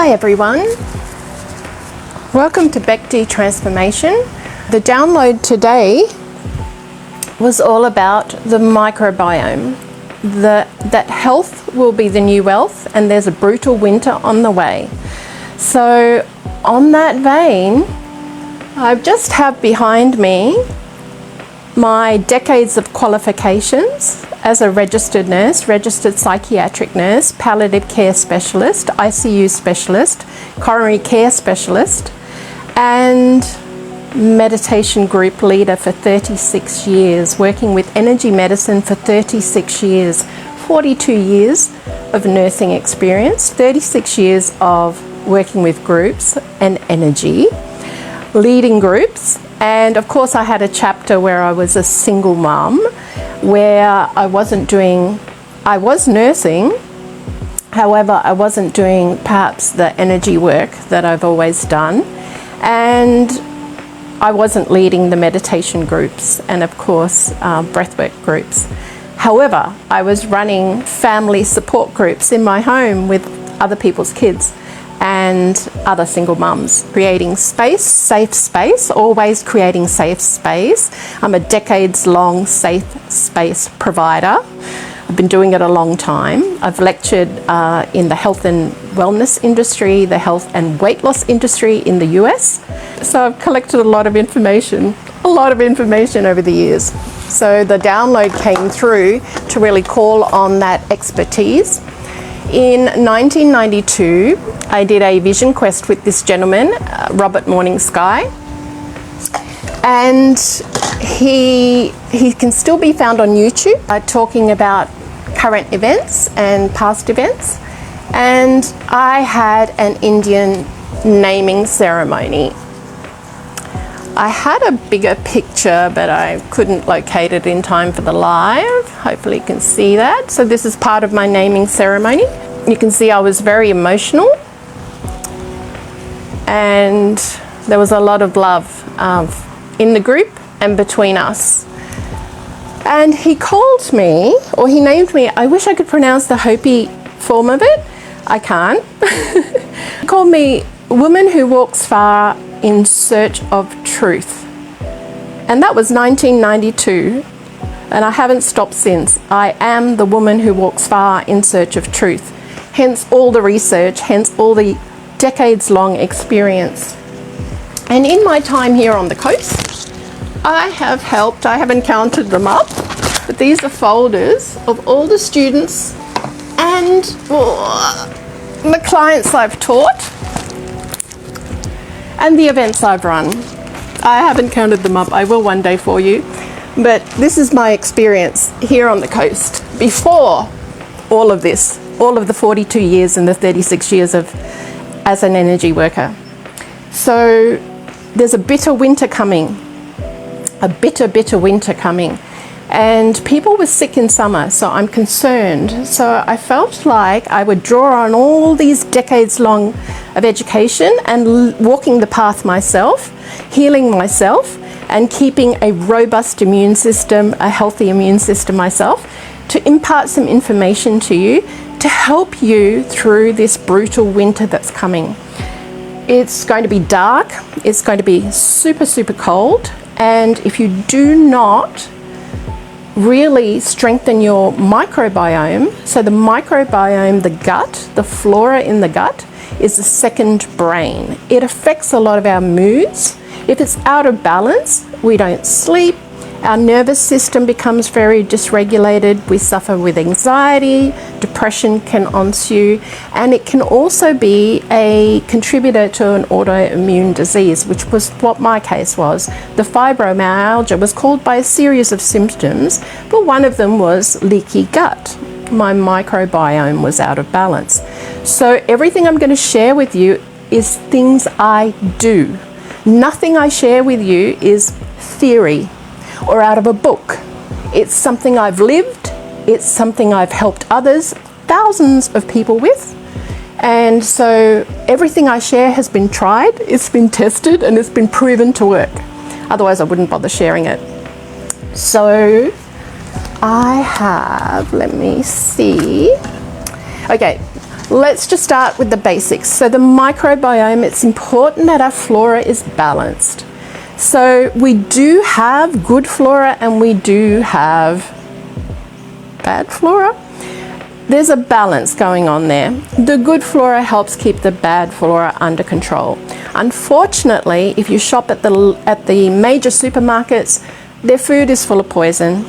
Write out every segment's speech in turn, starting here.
Hi everyone, welcome to becdtransformation. The download today was all about the microbiome, that health will be the new wealth and there's a brutal winter on the way. So on that vein, I just have behind me my decades of qualifications as a registered nurse, registered psychiatric nurse, palliative care specialist, ICU specialist, coronary care specialist, and meditation group leader for 36 years, working with energy medicine for 36 years, 42 years of nursing experience, 36 years of working with groups and energy, leading groups. And of course I had a chapter where I was a single mum, where I was nursing, however I wasn't doing perhaps the energy work that I've always done, and I wasn't leading the meditation groups and of course breathwork groups. However, I was running family support groups in my home with other people's kids and other single mums, creating space, safe space, always creating safe space. I'm a decades-long safe space provider. I've been doing it a long time. I've lectured in the health and wellness industry, the health and weight loss industry in the US. So I've collected a lot of information over the years. So the download came through to really call on that expertise. In 1992, I did a vision quest with this gentleman, Robert Morning Sky, and he can still be found on YouTube talking about current events and past events. And I had an Indian naming ceremony. I had a bigger picture, but I couldn't locate it in time for the live. Hopefully you can see that. So this is part of my naming ceremony. You can see I was very emotional, and there was a lot of love in the group and between us. And he called me, or he named me, I wish I could pronounce the Hopi form of it. I can't. He called me woman who walks far in search of truth. And that was 1992, and I haven't stopped since. I am the woman who walks far in search of truth. Hence all the research, hence all the decades-long experience. And in my time here on the coast, I haven't counted them up, but these are folders of all the students and the clients I've taught and the events I've run. I haven't counted them up. I will one day for you. But this is my experience here on the coast before all of this, all of the 42 years and the 36 years as an energy worker. So there's a bitter winter coming, a bitter winter coming. And people were sick in summer, so I'm concerned. So I felt like I would draw on all these decades long of education and walking the path myself, healing myself, and keeping a robust immune system, a healthy immune system myself, to impart some information to you to help you through this brutal winter that's coming. It's going to be dark, it's going to be super cold, and if you do not really strengthen your microbiome, so the microbiome, the gut, the flora in the gut, is the second brain. It affects a lot of our moods. If it's out of balance, we don't sleep, our nervous system becomes very dysregulated, we suffer with anxiety, depression can ensue, and it can also be a contributor to an autoimmune disease, which was what my case was. The fibromyalgia was caused by a series of symptoms, but one of them was leaky gut. My microbiome was out of balance. So everything I'm going to share with you is things I do. Nothing I share with you is theory or out of a book. It's something I've lived, it's something I've helped others, thousands of people with, and so everything I share has been tried, it's been tested, and it's been proven to work. Otherwise I wouldn't bother sharing it. So I have, let me see, okay, let's just start with the basics. So the microbiome, it's important that our flora is balanced. So we do have good flora and we do have bad flora. There's a balance going on there. The good flora helps keep the bad flora under control. Unfortunately, if you shop at the major supermarkets, their food is full of poison.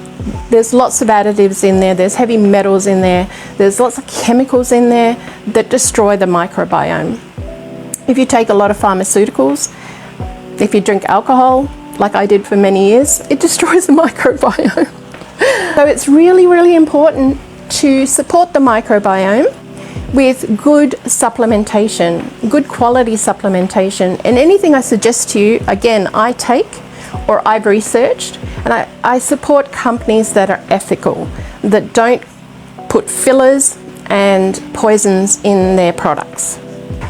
There's lots of additives in there, there's heavy metals in there, there's lots of chemicals in there that destroy the microbiome. If you take a lot of pharmaceuticals, if you drink alcohol, like I did for many years, it destroys the microbiome. So it's really, really important to support the microbiome with good supplementation, good quality supplementation. And anything I suggest to you, again, I take or I've researched, and I support companies that are ethical, that don't put fillers and poisons in their products.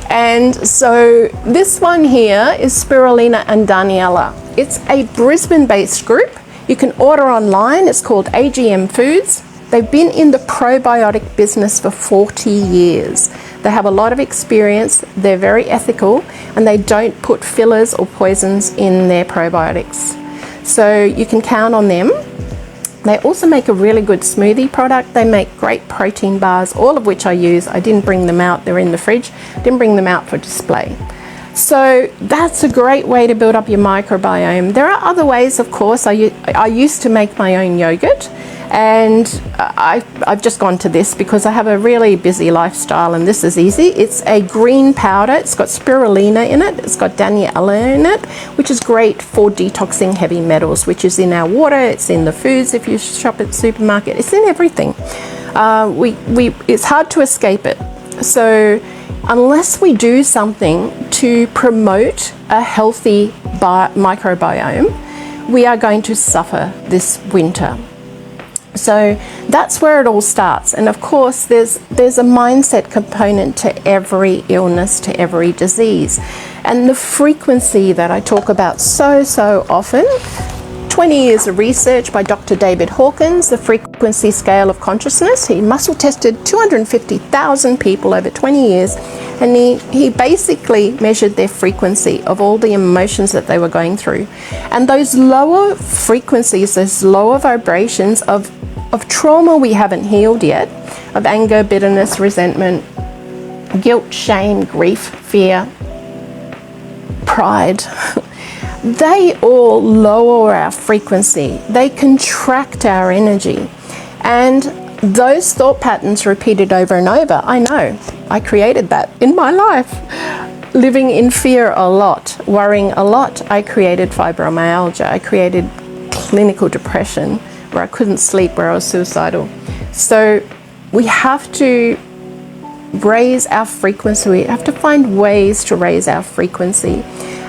And so this one here is Spirulina and Daniela. It's a Brisbane-based group. You can order online. It's called AGM Foods. They've been in the probiotic business for 40 years. They have a lot of experience, they're very ethical, and they don't put fillers or poisons in their probiotics. So you can count on them. They also make a really good smoothie product. They make great protein bars, all of which I use. I didn't bring them out, they're in the fridge. Didn't bring them out for display. So that's a great way to build up your microbiome. There are other ways, of course. I used to make my own yogurt, and I've just gone to this because I have a really busy lifestyle and this is easy. It's a green powder. It's got spirulina in it. It's got Daniela in it, which is great for detoxing heavy metals, which is in our water. It's in the foods if you shop at the supermarket. It's in everything. It's hard to escape it. So unless we do something to promote a healthy microbiome, we are going to suffer this winter. So that's where it all starts. And of course, there's a mindset component to every illness, to every disease. And the frequency that I talk about so often, 20 years of research by Dr. David Hawkins, the frequency scale of consciousness. He muscle tested 250,000 people over 20 years, and he basically measured their frequency of all the emotions that they were going through. And those lower frequencies, those lower vibrations of trauma we haven't healed yet, of anger, bitterness, resentment, guilt, shame, grief, fear, pride, they all lower our frequency. They contract our energy. And those thought patterns repeated over and over, I know, I created that in my life. Living in fear a lot, worrying a lot, I created fibromyalgia. I created clinical depression where I couldn't sleep, where I was suicidal. So we have to raise our frequency. We have to find ways to raise our frequency.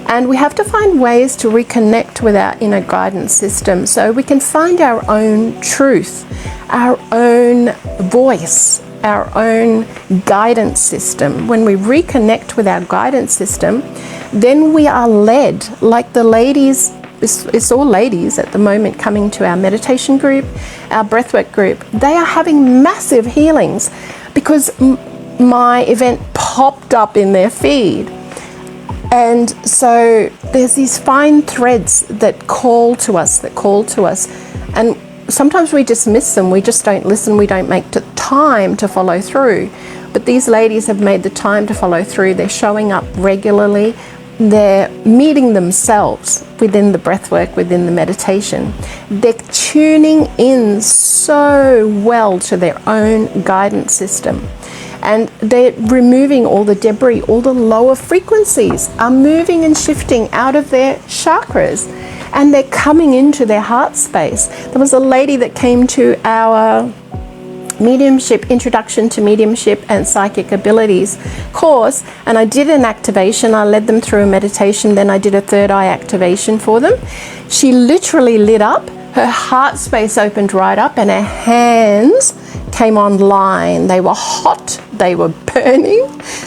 And we have to find ways to reconnect with our inner guidance system so we can find our own truth, our own voice, our own guidance system. When we reconnect with our guidance system, then we are led, like the ladies, it's all ladies at the moment coming to our meditation group, our breathwork group. They are having massive healings because my event popped up in their feed. And so there's these fine threads that call to us, and sometimes we dismiss them, we just don't listen, we don't make the time to follow through. But these ladies have made the time to follow through. They're showing up regularly, they're meeting themselves within the breathwork, within the meditation. They're tuning in so well to their own guidance system. And they're removing all the debris, all the lower frequencies are moving and shifting out of their chakras, and they're coming into their heart space. There was a lady that came to our mediumship, introduction to mediumship and psychic abilities course, and I did an activation. I led them through a meditation, then I did a third eye activation for them. She literally lit up, her heart space opened right up, and her hands came online. They were hot, they were burning,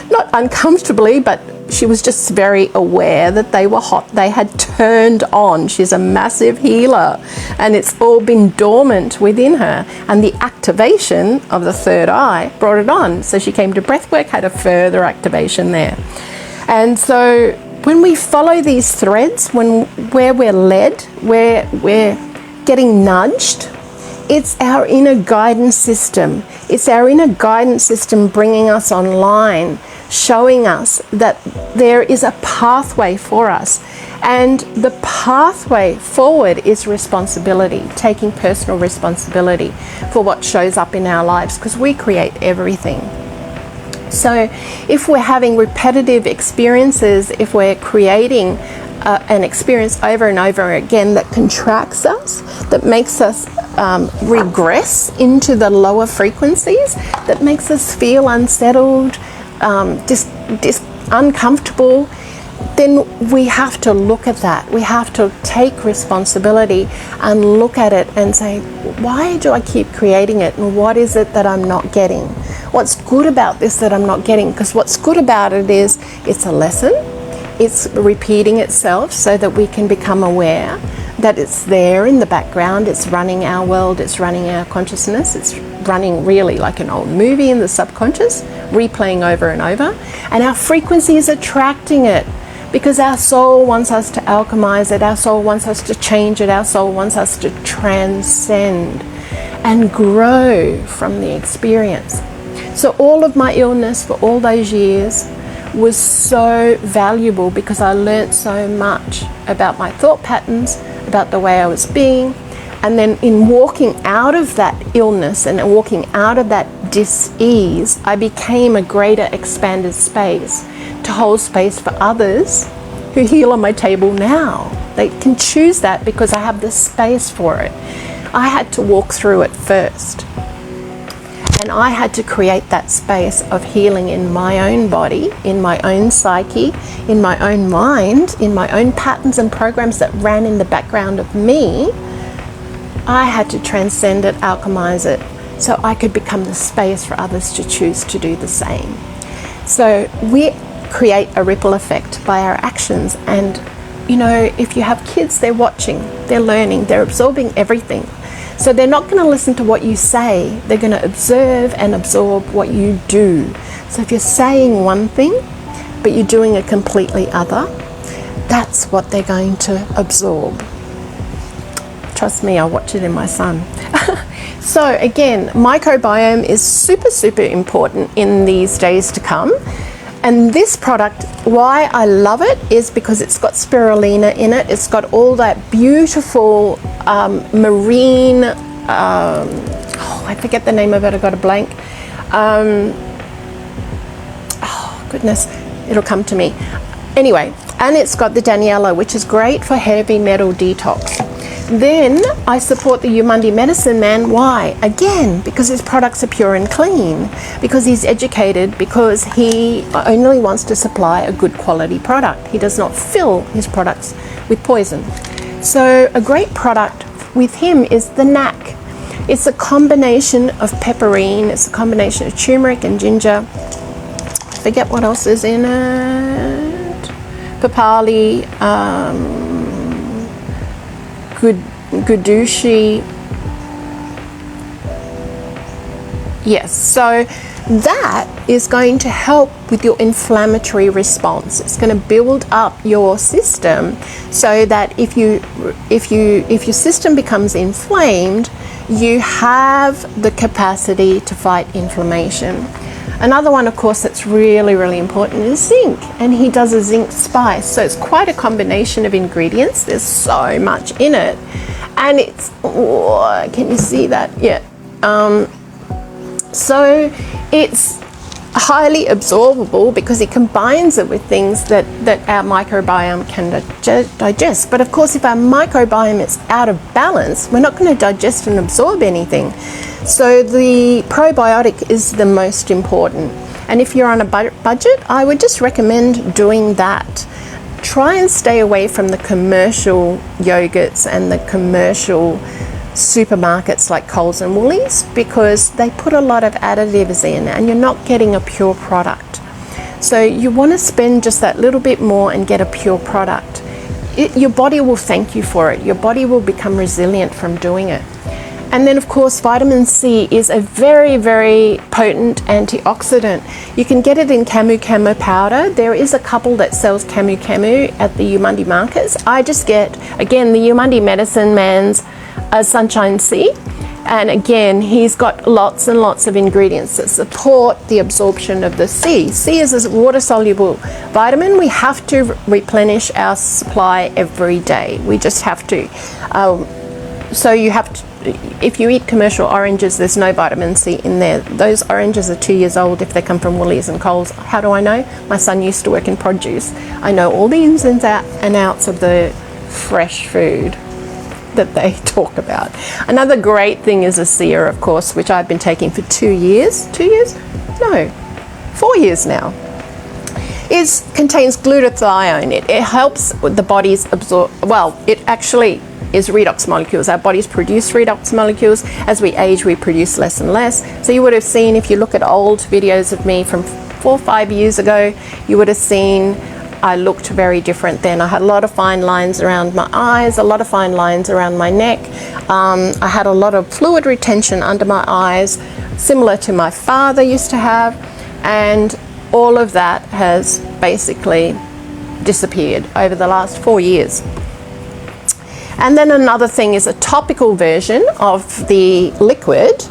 not uncomfortably, but she was just very aware that they were hot. They had turned on. She's a massive healer, and it's all been dormant within her. And the activation of the third eye brought it on. So she came to breathwork, had a further activation there. And so when we follow these threads, where we're led, where we're getting nudged, it's our inner guidance system. It's our inner guidance system bringing us online, showing us that there is a pathway for us. And the pathway forward is responsibility, taking personal responsibility for what shows up in our lives, because we create everything. So if we're having repetitive experiences, if we're creating an experience over and over again that contracts us, that makes us regress into the lower frequencies, that makes us feel unsettled, uncomfortable, then we have to look at that. We have to take responsibility and look at it and say, why do I keep creating it, and what is it that I'm not getting? What's good about this that I'm not getting? Because what's good about it is it's a lesson. It's repeating itself so that we can become aware that it's there in the background. It's running our world, it's running our consciousness, it's running really like an old movie in the subconscious, replaying over and over. And our frequency is attracting it because our soul wants us to alchemize it, our soul wants us to change it, our soul wants us to transcend and grow from the experience. So all of my illness for all those years was so valuable because I learned so much about my thought patterns, about the way I was being. And then in walking out of that illness and walking out of that dis-ease, I became a greater expanded space to hold space for others who heal on my table now. They can choose that because I have the space for it. I had to walk through it first. And I had to create that space of healing in my own body, in my own psyche, in my own mind, in my own patterns and programs that ran in the background of me. I had to transcend it, alchemize it, so I could become the space for others to choose to do the same. So we create a ripple effect by our actions. And, you know, if you have kids, they're watching, they're learning, they're absorbing everything. So they're not going to listen to what you say, they're going to observe and absorb what you do. So if you're saying one thing, but you're doing a completely other, that's what they're going to absorb. Trust me, I watch it in my son. So again, microbiome is super, super important in these days to come. And this product, why I love it is because it's got spirulina in it. It's got all that beautiful marine, I forget the name of it, I got a blank. Oh goodness, it'll come to me. Anyway, and it's got the Daniela, which is great for heavy metal detox. Then I support the Umundi Medicine Man. Why? Again, because his products are pure and clean, because he's educated, because he only wants to supply a good quality product. He does not fill his products with poison. So a great product with him is the NAC. It's a combination of pepperine, it's a combination of turmeric and ginger. I forget what else is in it. Papali, Gudushi. Yes, so that is going to help with your inflammatory response. It's going to build up your system so that if your system becomes inflamed, you have the capacity to fight inflammation. Another one, of course, that's really, really important is zinc, and he does a zinc spice. So it's quite a combination of ingredients. There's so much in it, and it's, oh, can you see that? Yeah. So it's highly absorbable because it combines it with things that our microbiome can digest. But of course, if our microbiome is out of balance, we're not going to digest and absorb anything. So the probiotic is the most important. And if you're on a budget, I would just recommend doing that. Try and stay away from the commercial yogurts and the commercial supermarkets like Coles and Woolies, because they put a lot of additives in and you're not getting a pure product. So you want to spend just that little bit more and get a pure product. Your body will thank you for it. Your body will become resilient from doing it. And then of course vitamin C is a very, very potent antioxidant. You can get it in Camu powder. There is a couple that sells Camu at the Umundi markets. I just get, again, the Umundi Medicine Man's Sunshine C. And again, he's got lots and lots of ingredients that support the absorption of the C. C is a water-soluble vitamin. We have to replenish our supply every day. We just have to. So you have to, if you eat commercial oranges, there's no vitamin C in there. Those oranges are 2 years old if they come from Woolies and Coles. How do I know? My son used to work in produce. I know all the ins and outs of the fresh food that they talk about. Another great thing is Acea, of course, which I've been taking for 2 years. 2 years? No, 4 years now. It contains glutathione. It helps the body's absorb, well, it actually is redox molecules. Our bodies produce redox molecules. As we age, we produce less and less. So you would have seen, if you look at old videos of me from 4 or 5 years ago, you would have seen I looked very different then. I had a lot of fine lines around my eyes, a lot of fine lines around my neck. I had a lot of fluid retention under my eyes, similar to my father used to have, and all of that has basically disappeared over the last 4 years. And then another thing is a topical version of the liquid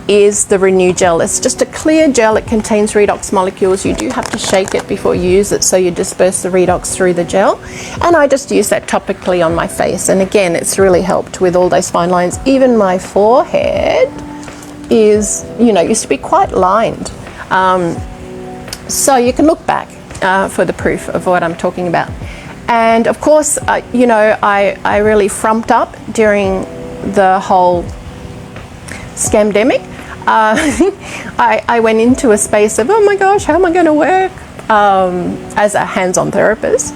is the Renew gel. It's just a clear gel. It contains redox molecules. You do have to shake it before you use it, so you disperse the redox through the gel. And I just use that topically on my face. And again, it's really helped with all those fine lines. Even my forehead is, you know, used to be quite lined. So you can look back for the proof of what I'm talking about. And of course, you know, I really frumped up during the whole scamdemic. I went into a space of, oh my gosh, how am I going to work as a hands-on therapist,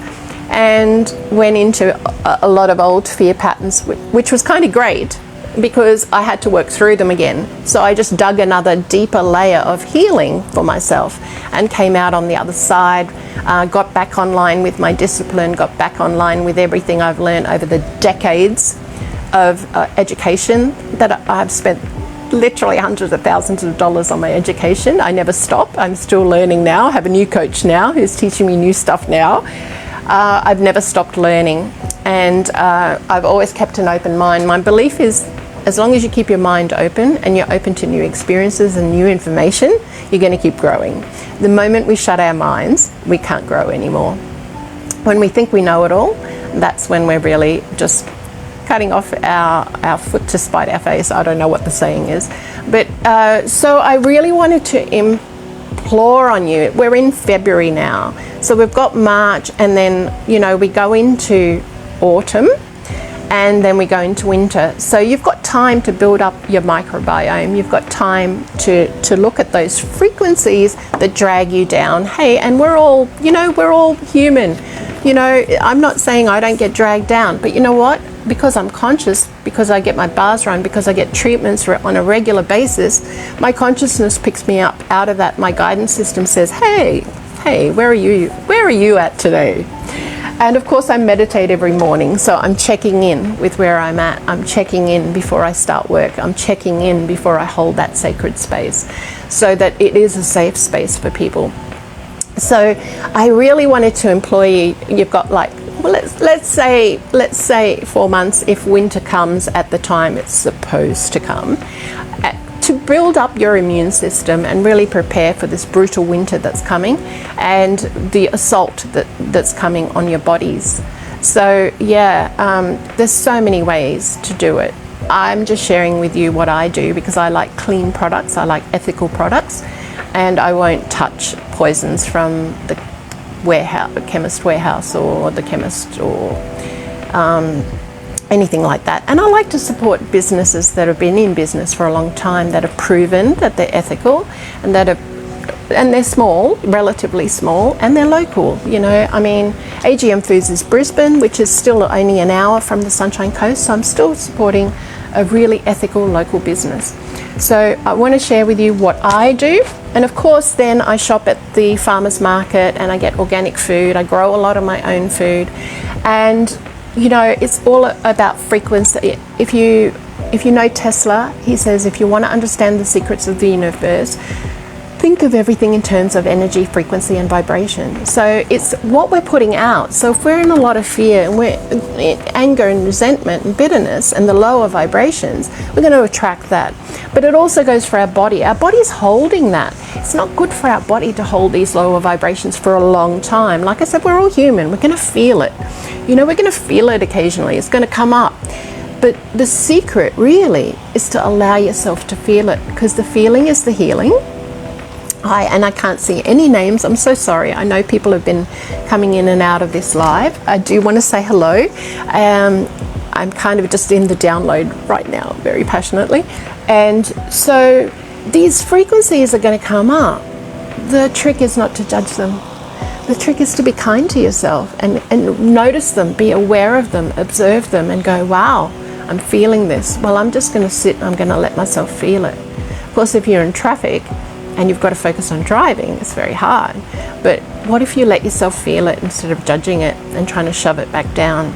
and went into a lot of old fear patterns, which was kind of great because I had to work through them again. So I just dug another deeper layer of healing for myself and came out on the other side, got back online with my discipline, got back online with everything I've learned over the decades of education that I've spent. Literally hundreds of thousands of dollars on my education. I never stop. I'm still learning now. I have a new coach now who's teaching me new stuff now. I've never stopped learning, and I've always kept an open mind. My belief is, as long as you keep your mind open and you're open to new experiences and new information, you're going to keep growing. The moment we shut our minds, we can't grow anymore. When we think we know it all, that's when we're really just cutting off our foot to spite our face. I don't know what the saying is. But so I really wanted to implore on you. We're in February now. So we've got March, and then, you know, we go into autumn, and then we go into winter. So you've got time to build up your microbiome. You've got time to look at those frequencies that drag you down. Hey, and we're all, you know, we're all human. You know, I'm not saying I don't get dragged down, but you know what? Because I'm conscious, because I get my bars run, because I get treatments on a regular basis, my consciousness picks me up out of that. My guidance system says, hey, where are you? Where are you at today? And of course I meditate every morning, so I'm checking in with where I'm at. I'm checking in before I start work. I'm checking in before I hold that sacred space, so that it is a safe space for people. So I really wanted to employ you. You've got like, well, let's say 4 months, if winter comes at the time it's supposed to come, to build up your immune system and really prepare for this brutal winter that's coming and the assault that's coming on your bodies. So yeah, there's so many ways to do it. I'm just sharing with you what I do because I like clean products, I like ethical products, and I won't touch poisons from the chemist warehouse or the chemist or anything like that. And I like to support businesses that have been in business for a long time, that have proven that they're ethical, and and they're small, relatively small, and they're local. You know, I mean, AGM Foods is Brisbane, which is still only an hour from the Sunshine Coast, so I'm still supporting a really ethical local business. So I want to share with you what I do. And of course, then I shop at the farmer's market and I get organic food. I grow a lot of my own food. And, you know, it's all about frequency. If you know Tesla, he says, if you want to understand the secrets of the universe, think of everything in terms of energy, frequency, and vibration. So it's what we're putting out. So if we're in a lot of fear and we're in anger and resentment and bitterness and the lower vibrations, we're going to attract that. But it also goes for our body. Our body's holding that. It's not good for our body to hold these lower vibrations for a long time. Like I said, we're all human. We're going to feel it. You know, we're going to feel it occasionally. It's going to come up. But the secret really is to allow yourself to feel it, because the feeling is the healing. I can't see any names. I'm so sorry. I know people have been coming in and out of this live. I do want to say hello. I'm kind of just in the download right now, very passionately. And so these frequencies are going to come up. The trick is not to judge them. The trick is to be kind to yourself and notice them, be aware of them, observe them, and go, wow, I'm feeling this. Well, I'm just going to sit, I'm going to let myself feel it. Of course, if you're in traffic and you've got to focus on driving, it's very hard. But what if you let yourself feel it instead of judging it and trying to shove it back down?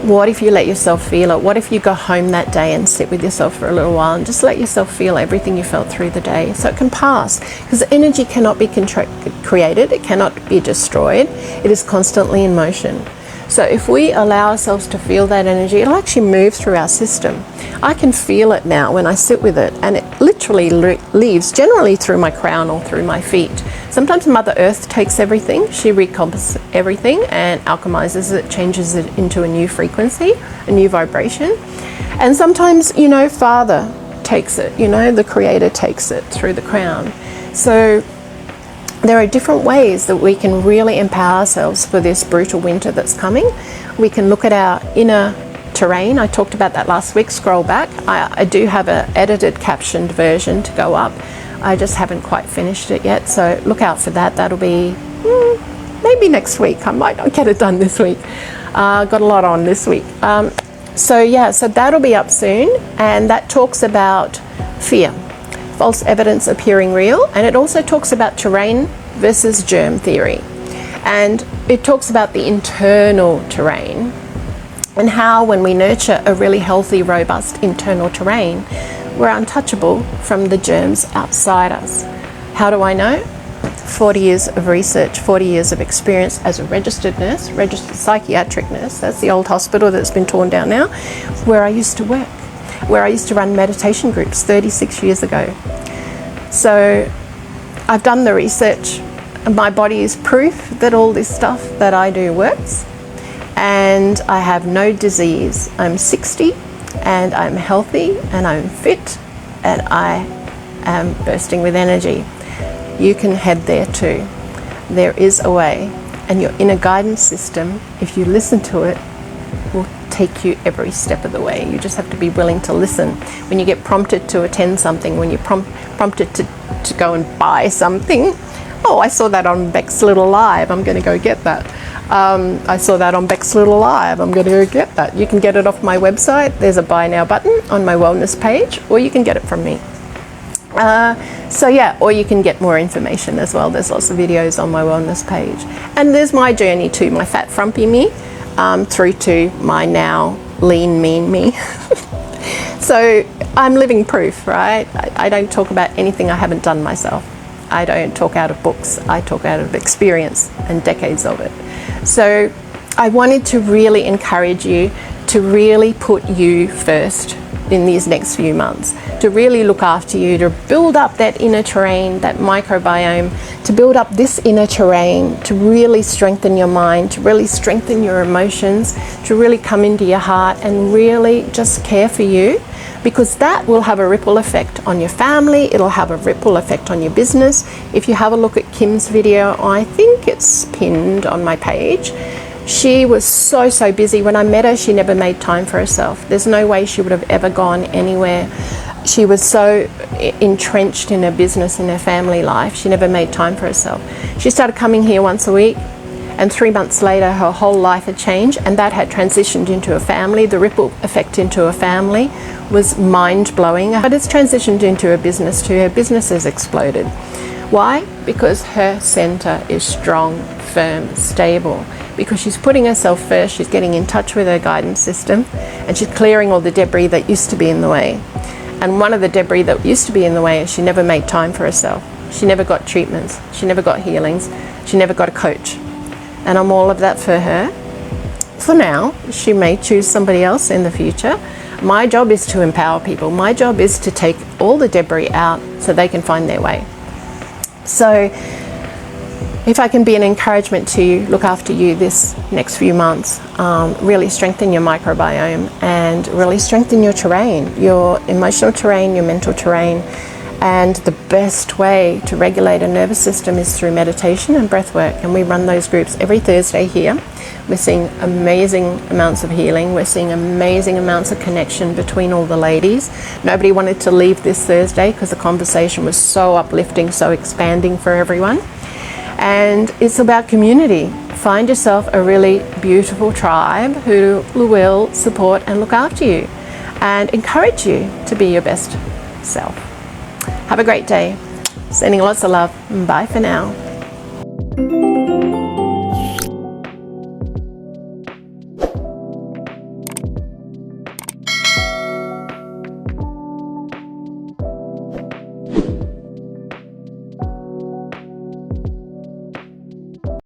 What if you let yourself feel it? What if you go home that day and sit with yourself for a little while and just let yourself feel everything you felt through the day so it can pass? Because energy cannot be created, it cannot be destroyed, it is constantly in motion. So if we allow ourselves to feel that energy, it'll actually move through our system. I can feel it now when I sit with it, and it literally leaves generally through my crown or through my feet. Sometimes Mother Earth takes everything, she recomposes everything and alchemizes it, changes it into a new frequency, a new vibration. And sometimes, you know, Father takes it, you know, the Creator takes it through the crown. So there are different ways that we can really empower ourselves for this brutal winter that's coming. We can look at our inner terrain. I talked about that last week. Scroll back. I do have an edited captioned version to go up. I just haven't quite finished it yet, so look out for that. That'll be maybe next week. I might not get it done this week. Got a lot on this week. So that'll be up soon, and that talks about fear. False evidence appearing real, and it also talks about terrain versus germ theory, and it talks about the internal terrain and how when we nurture a really healthy, robust internal terrain, we're untouchable from the germs outside us. How do I know? 40 years of research, 40 years of experience as a registered nurse, registered psychiatric nurse. That's the old hospital that's been torn down now, where I used to work, where I used to run meditation groups 36 years ago. So I've done the research. My body is proof that all this stuff that I do works, and I have no disease. I'm 60 and I'm healthy and I'm fit and I am bursting with energy. You can head there too. There is a way, and your inner guidance system, if you listen to it, will take you every step of the way. You just have to be willing to listen. When you get prompted to attend something, when you're prompted to go and buy something, oh, I saw that on Beck's Little Live, I'm going to go get that. I saw that on Beck's Little Live, I'm going to go get that. You can get it off my website. There's a buy now button on my wellness page, or you can get it from me. Or you can get more information as well. There's lots of videos on my wellness page. And there's my journey to my fat frumpy me, through to my now lean mean me. So I'm living proof, right? I don't talk about anything I haven't done myself. I don't talk out of books. I talk out of experience and decades of it. So I wanted to really encourage you to really put you first in these next few months, to really look after you, to build up that inner terrain, that microbiome, to build up this inner terrain, to really strengthen your mind, to really strengthen your emotions, to really come into your heart and really just care for you, because that will have a ripple effect on your family. It'll have a ripple effect on your business. If you have a look at Kim's video, I think it's pinned on my page. She was so busy. When I met her, she never made time for herself. There's no way she would have ever gone anywhere. She was so entrenched in her business, in her family life, she never made time for herself. She started coming here once a week, And 3 months later, her whole life had changed, and that had transitioned into a family. The ripple effect into a family was mind-blowing, but it's transitioned into a business too. Her business has exploded. Why? Because her center is strong, firm, stable. Because she's putting herself first, she's getting in touch with her guidance system, and she's clearing all the debris that used to be in the way. And one of the debris that used to be in the way is she never made time for herself. She never got treatments. She never got healings. She never got a coach. And I'm all of that for her. For now, she may choose somebody else in the future. My job is to empower people. My job is to take all the debris out so they can find their way. So if I can be an encouragement to you, look after you this next few months, really strengthen your microbiome and really strengthen your terrain, your emotional terrain, your mental terrain. And the best way to regulate a nervous system is through meditation and breath work. And we run those groups every Thursday here. We're seeing amazing amounts of healing. We're seeing amazing amounts of connection between all the ladies. Nobody wanted to leave this Thursday because the conversation was so uplifting, so expanding for everyone. And it's about community. Find yourself a really beautiful tribe who will support and look after you and encourage you to be your best self. Have a great day. Sending lots of love. Bye for now.